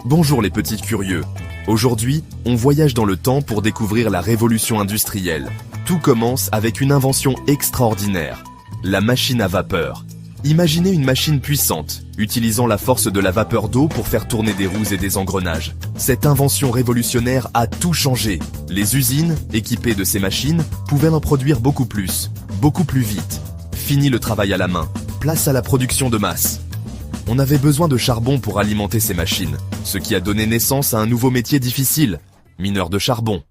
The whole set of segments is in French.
Bonjour les petits curieux. Aujourd'hui, on voyage dans le temps pour découvrir la révolution industrielle. Tout commence avec une invention extraordinaire, la machine à vapeur. Imaginez une machine puissante, utilisant la force de la vapeur d'eau pour faire tourner des roues et des engrenages. Cette invention révolutionnaire a tout changé. Les usines, équipées de ces machines, pouvaient en produire beaucoup plus vite. Fini le travail à la main, place à la production de masse. On avait besoin de charbon pour alimenter ces machines, ce qui a donné naissance à un nouveau métier difficile, mineur de charbon.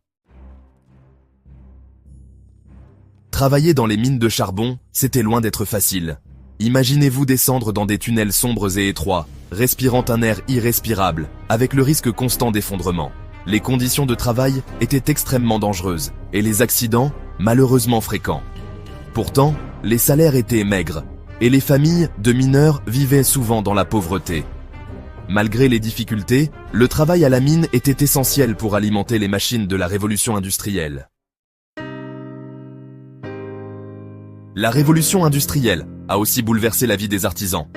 Travailler dans les mines de charbon, c'était loin d'être facile. Imaginez-vous descendre dans des tunnels sombres et étroits, respirant un air irrespirable, avec le risque constant d'effondrement. Les conditions de travail étaient extrêmement dangereuses, et les accidents, malheureusement fréquents. Pourtant, les salaires étaient maigres, et les familles de mineurs vivaient souvent dans la pauvreté. Malgré les difficultés, le travail à la mine était essentiel pour alimenter les machines de la révolution industrielle. La révolution industrielle a aussi bouleversé la vie des artisans.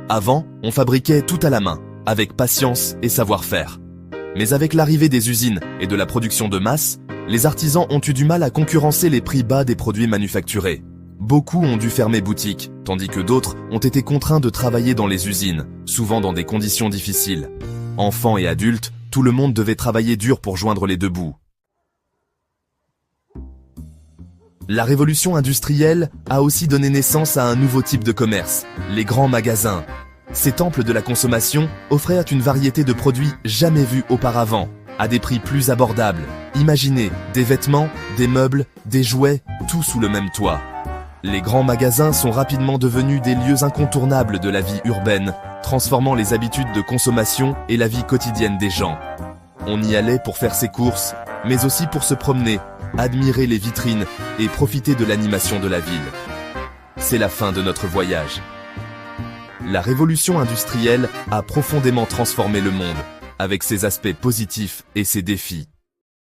Avant, on fabriquait tout à la main, avec patience et savoir-faire. Mais avec l'arrivée des usines et de la production de masse, les artisans ont eu du mal à concurrencer les prix bas des produits manufacturés. Beaucoup ont dû fermer boutique, tandis que d'autres ont été contraints de travailler dans les usines, souvent dans des conditions difficiles. Enfants et adultes, tout le monde devait travailler dur pour joindre les deux bouts. La révolution industrielle a aussi donné naissance à un nouveau type de commerce, les grands magasins. Ces temples de la consommation offraient une variété de produits jamais vus auparavant, à des prix plus abordables. Imaginez, des vêtements, des meubles, des jouets, tout sous le même toit. Les grands magasins sont rapidement devenus des lieux incontournables de la vie urbaine, transformant les habitudes de consommation et la vie quotidienne des gens. On y allait pour faire ses courses, mais aussi pour se promener, admirer les vitrines et profiter de l'animation de la ville. C'est la fin de notre voyage. La révolution industrielle a profondément transformé le monde, avec ses aspects positifs et ses défis.